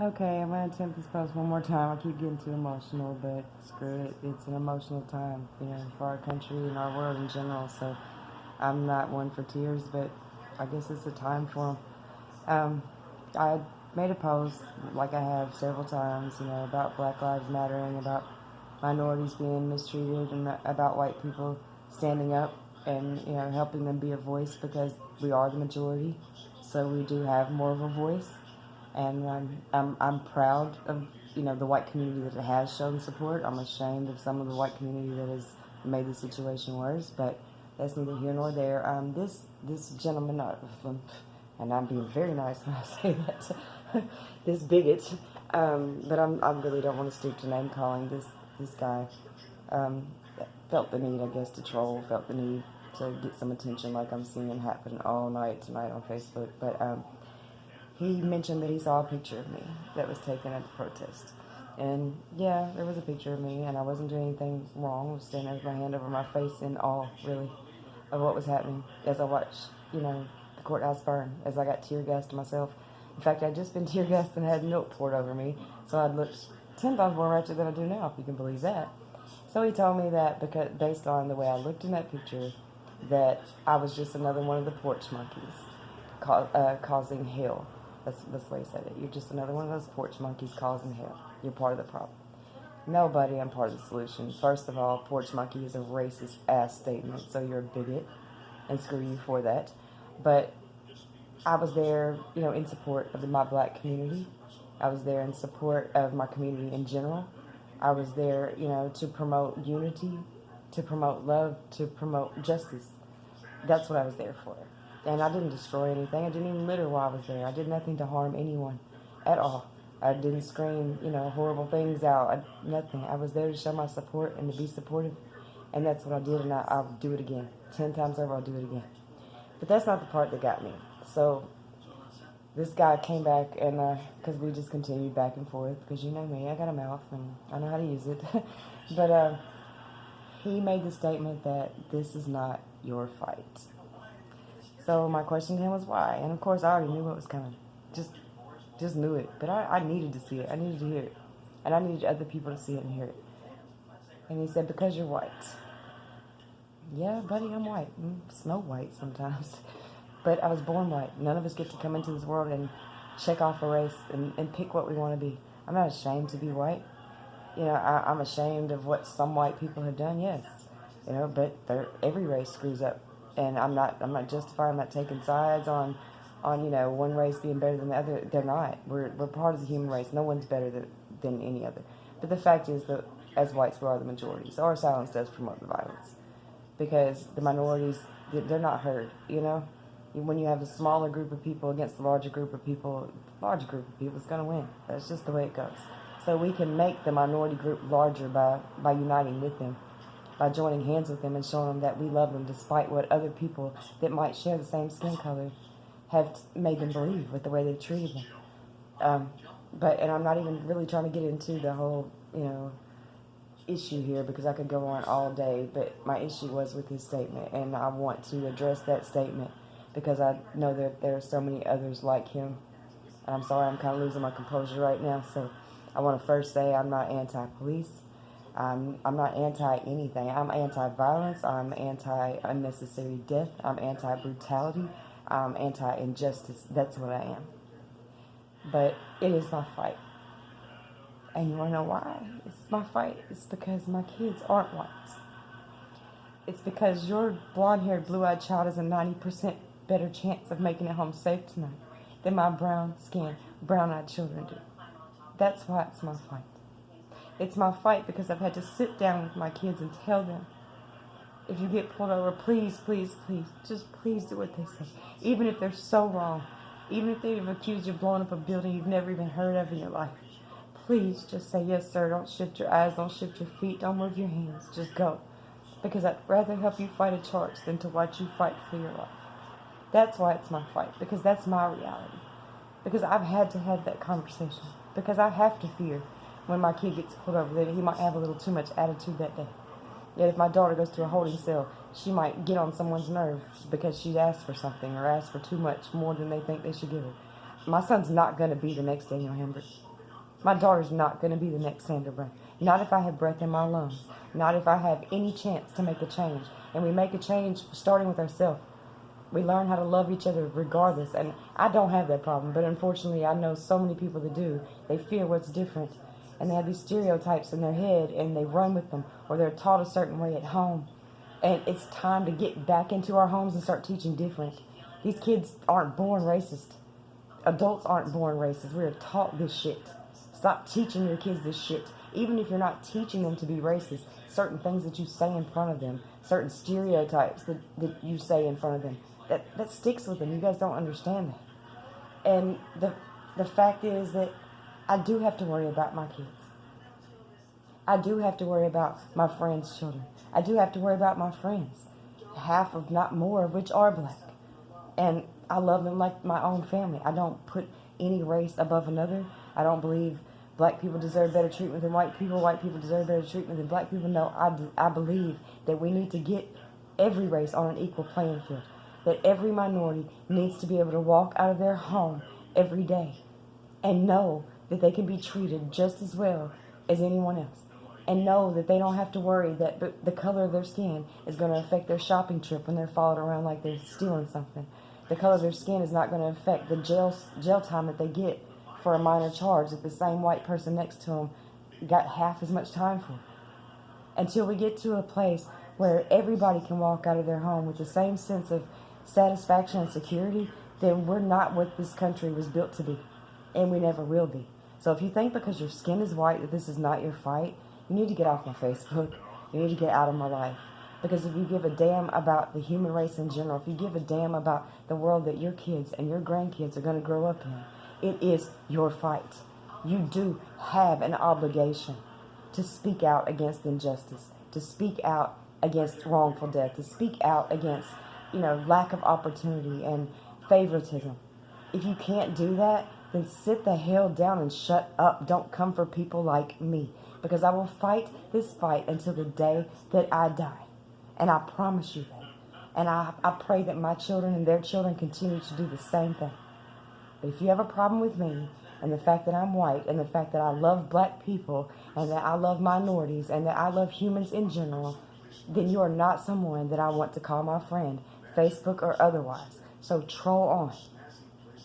Okay, I'm gonna attempt this post one more time. I keep getting too emotional, but screw it. It's an emotional time, for our country and our world in general. So I'm not one for tears, but I guess it's a time for 'em. I made a post, like I have several times, about Black Lives Mattering, about minorities being mistreated, and about white people standing up and helping them be a voice because we are the majority. So we do have more of a voice, and I'm proud of the white community that has shown support. I'm ashamed of some of the white community that has made the situation worse, but that's neither here nor there. This gentleman, and I'm being very nice when I say that, this bigot, but I really don't want to stoop to name calling this guy. Um, felt the need, I guess, to troll. Felt the need to get some attention, like I'm seeing happen all night tonight on Facebook, but. He mentioned that he saw a picture of me that was taken at the protest. And yeah, there was a picture of me, and I wasn't doing anything wrong. I was standing there with my hand over my face in awe, really, of what was happening as I watched, the courthouse burn, as I got tear gassed myself. In fact, I'd just been tear gassed and had milk poured over me, so I'd looked 10 times more wretched than I do now, if you can believe that. So he told me that because, based on the way I looked in that picture, that I was just another one of the porch monkeys causing hell. That's the way he said it. You're just another one of those porch monkeys causing hell. You're part of the problem. No, buddy, I'm part of the solution. First of all, porch monkey is a racist ass statement, so you're a bigot, and screw you for that. But I was there, in support of my black community. I was there in support of my community in general. I was there, to promote unity, to promote love, to promote justice. That's what I was there for. And I didn't destroy anything. I didn't even litter while I was there. I did nothing to harm anyone at all. I didn't scream, horrible things out. Nothing. I was there to show my support and to be supportive. And that's what I did, and I'll do it again. 10 times over, I'll do it again. But that's not the part that got me. So this guy came back, and because we just continued back and forth, because you know me, I got a mouth, and I know how to use it. But he made the statement that this is not your fight. So my question to him was why? And of course I already knew what was coming. Just knew it. But I needed to see it. I needed to hear it. And I needed other people to see it and hear it. And he said, because you're white. Yeah, buddy, I'm white. Snow white sometimes. But I was born white. None of us get to come into this world and check off a race and pick what we want to be. I'm not ashamed to be white. I'm ashamed of what some white people have done, yes. But every race screws up. And I'm not justifying, I'm not taking sides on one race being better than the other. They're not. We're part of the human race. No one's better than any other. But the fact is that as whites, we are the majority. So our silence does promote the violence. Because the minorities, they're not heard, When you have a smaller group of people against a larger group of people, is going to win. That's just the way it goes. So we can make the minority group larger by uniting with them, by joining hands with them and showing them that we love them despite what other people that might share the same skin color have made them believe with the way they've treated them. And I'm not even really trying to get into the whole, issue here because I could go on all day, but my issue was with his statement, and I want to address that statement because I know that there are so many others like him. And I'm sorry, I'm kind of losing my composure right now, so I want to first say I'm not anti-police. I'm not anti-anything. I'm anti-violence. I'm anti-unnecessary death. I'm anti-brutality. I'm anti-injustice. That's what I am. But it is my fight. And you want to know why? It's my fight. It's because my kids aren't white. It's because your blonde-haired, blue-eyed child has a 90% better chance of making it home safe tonight than my brown-skinned, brown-eyed children do. That's why it's my fight. It's my fight because I've had to sit down with my kids and tell them, if you get pulled over, please, please, please, just please do what they say. Even if they're so wrong. Even if they've accused you of blowing up a building you've never even heard of in your life. Please just say, yes, sir. Don't shift your eyes. Don't shift your feet. Don't move your hands. Just go. Because I'd rather help you fight a charge than to watch you fight for your life. That's why it's my fight. Because that's my reality. Because I've had to have that conversation. Because I have to fear when my kid gets pulled over that he might have a little too much attitude that day. Yet if my daughter goes to a holding cell, she might get on someone's nerves because she asked for something or asked for too much more than they think they should give her. My son's not going to be the next Daniel Hembrook. My daughter's not going to be the next Sandra Brown. Not if I have breath in my lungs. Not if I have any chance to make a change. And we make a change starting with ourselves. We learn how to love each other regardless. And I don't have that problem. But unfortunately, I know so many people that do. They fear what's different. And they have these stereotypes in their head. And they run with them. Or they're taught a certain way at home. And it's time to get back into our homes and start teaching different. These kids aren't born racist. Adults aren't born racist. We're taught this shit. Stop teaching your kids this shit. Even if you're not teaching them to be racist, certain things that you say in front of them, certain stereotypes that you say in front of them, that sticks with them. You guys don't understand that. And the fact is that I do have to worry about my kids. I do have to worry about my friends' children. I do have to worry about my friends, half of not more of which are black. And I love them like my own family. I don't put any race above another. I don't believe black people deserve better treatment than white people. White people deserve better treatment than black people. No, I believe that we need to get every race on an equal playing field. That every minority needs to be able to walk out of their home every day and know that they can be treated just as well as anyone else. And know that they don't have to worry that the color of their skin is going to affect their shopping trip when they're followed around like they're stealing something. The color of their skin is not going to affect the jail time that they get for a minor charge that the same white person next to them got half as much time for. Until we get to a place where everybody can walk out of their home with the same sense of satisfaction and security, then we're not what this country was built to be. And we never will be. So if you think because your skin is white that this is not your fight, you need to get off my Facebook. You need to get out of my life. Because if you give a damn about the human race in general, if you give a damn about the world that your kids and your grandkids are going to grow up in, it is your fight. You do have an obligation to speak out against injustice, to speak out against wrongful death, to speak out against, lack of opportunity and favoritism. If you can't do that, then sit the hell down and shut up. Don't come for people like me. Because I will fight this fight until the day that I die. And I promise you that. And I pray that my children and their children continue to do the same thing. But if you have a problem with me and the fact that I'm white and the fact that I love black people and that I love minorities and that I love humans in general, then you are not someone that I want to call my friend, Facebook or otherwise. So troll on.